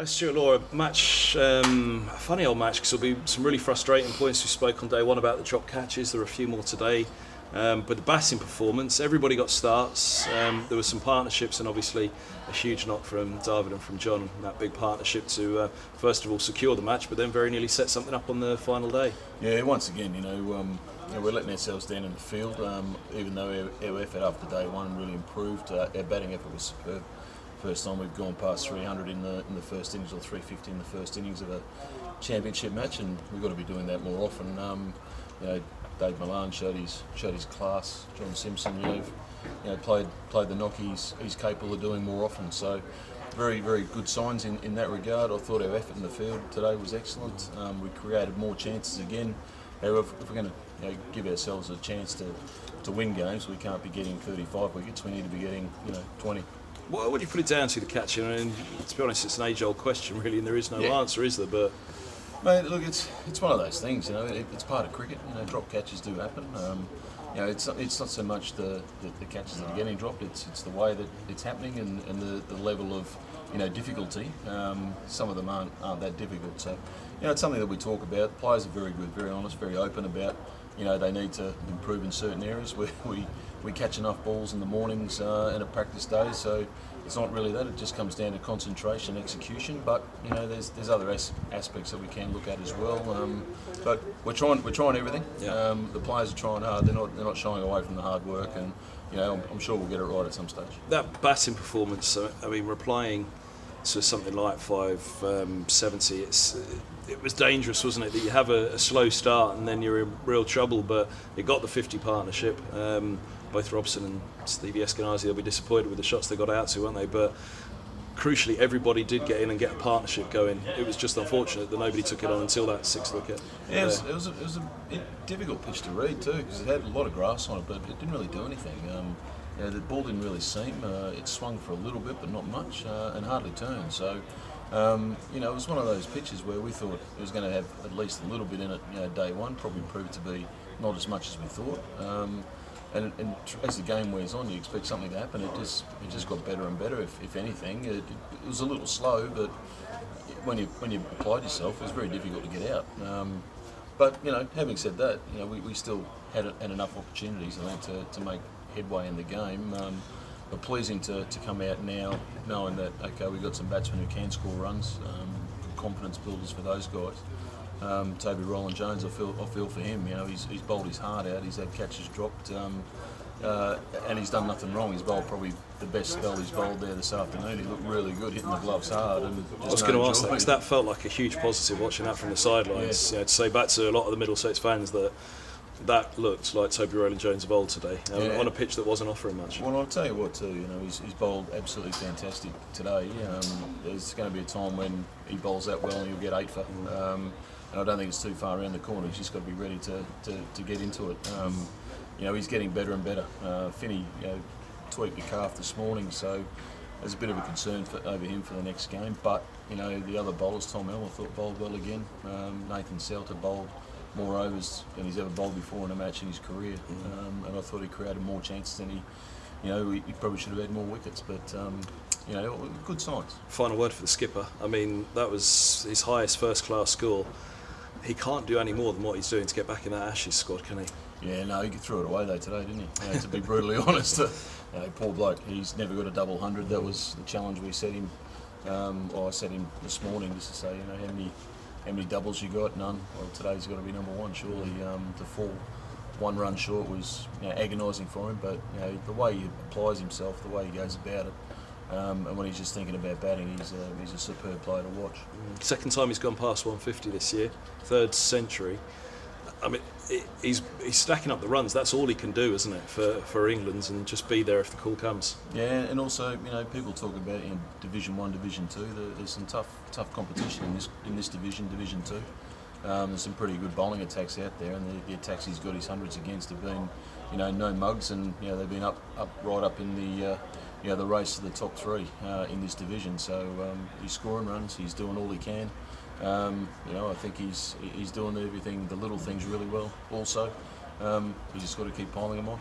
Stuart Law, a match, a funny old match because there'll be some really frustrating points. We spoke on day one about the drop catches. There are a few more today. But the batting performance, everybody got starts. There were some partnerships and obviously a huge knock from David and from John, that big partnership to first of all secure the match, but then very nearly set something up on the final day. Yeah, once again, we're letting ourselves down in the field, even though our effort after day one really improved. Our batting effort was superb. First time we've gone past 300 in the first innings, or 350 in the first innings of a championship match, and we've got to be doing that more often. Dave Milan showed his class. John Simpson, played the knock. He's capable of doing more often. So very, very good signs in that regard. I thought our effort in the field today was excellent. We created more chances again. However, if we're going to give ourselves a chance to win games, we can't be getting 35 wickets. We need to be getting 20. What would you put it down to, the catching? I mean, to be honest, it's an age-old question, really, and there is no answer, is there? But mate, look, it's one of those things. It's part of cricket. Drop catches do happen. It's not so much the catches that are getting dropped. It's the way that it's happening and the level of difficulty. Some of them aren't that difficult. So it's something that we talk about. The players are very good, very honest, very open about. They need to improve in certain areas. We catch enough balls in the mornings and at practice days, so it's not really that. It just comes down to concentration, execution. But there's other aspects that we can look at as well. But we're trying everything. Yeah. The players are trying hard. They're not shying away from the hard work, and I'm sure we'll get it right at some stage. That batting performance, I mean, replying to something like 570, it was dangerous, wasn't it? That you have a slow start and then you're in real trouble. But it got the 50 partnership. Both Robson and Stevie Eskenazi, they'll be disappointed with the shots they got out to, won't they? But crucially, everybody did get in and get a partnership going. It was just unfortunate that nobody took it on until that sixth wicket. Yeah, it was a difficult pitch to read too, because it had a lot of grass on it, but it didn't really do anything. The ball didn't really seam. It swung for a little bit, but not much, and hardly turned. So, it was one of those pitches where we thought it was going to have at least a little bit in it. Day one probably proved to be not as much as we thought. And as the game wears on, you expect something to happen. It just got better and better. If anything, it was a little slow, but when you applied yourself, it was very difficult to get out. But having said that, we still had enough opportunities, I think, to make headway in the game. But pleasing to come out now, knowing that we've got some batsmen who can score runs, confidence builders for those guys. Toby Rowland-Jones, I feel for him. He's bowled his heart out. He's had catches dropped, and he's done nothing wrong. He's bowled probably the best spell he's bowled there this afternoon. He looked really good, hitting the gloves hard. And I was going to ask that, because that felt like a huge positive watching that from the sidelines. Yeah. To say back to a lot of the Middlesex fans that looked like Toby Rowland-Jones of old today, on a pitch that wasn't offering much. Well, I'll tell you what too, he's bowled absolutely fantastic today. There's going to be a time when he bowls that well and he'll get 8 for. And I don't think it's too far around the corner. He's just got to be ready to get into it. He's getting better and better. Finney tweaked the calf this morning, so there's a bit of a concern over him for the next game. But the other bowlers, Tom Elmer thought bowled well again. Nathan Selter bowled more overs than he's ever bowled before in a match in his career, and I thought he created more chances than he probably should have had more wickets. But good signs. Final word for the skipper. I mean, that was his highest first-class score. He can't do any more than what he's doing to get back in that Ashes squad, can he? Yeah, no, he threw it away though today, didn't he? To be brutally honest, poor bloke. He's never got a double 100. That was the challenge we set him. I set him this morning just to say, how many doubles you got? None. Well, today's got to be number one, surely. To fall 1 run short was agonising for him, but the way he applies himself, the way he goes about it, and when he's just thinking about batting, he's a superb player to watch. Second time he's gone past 150 this year, 3rd century. I mean, he's stacking up the runs. That's all he can do, isn't it, for England, and just be there if the call comes. Yeah, and also people talk about Division 1, Division 2. There's some tough competition in this division, Division 2. There's some pretty good bowling attacks out there, and the attacks he's got his hundreds against have been no mugs, and they've been right up in the race to the top 3 in this division. So he's scoring runs. He's doing all he can. I think he's doing everything, the little things really well. Also, you just got to keep piling them on.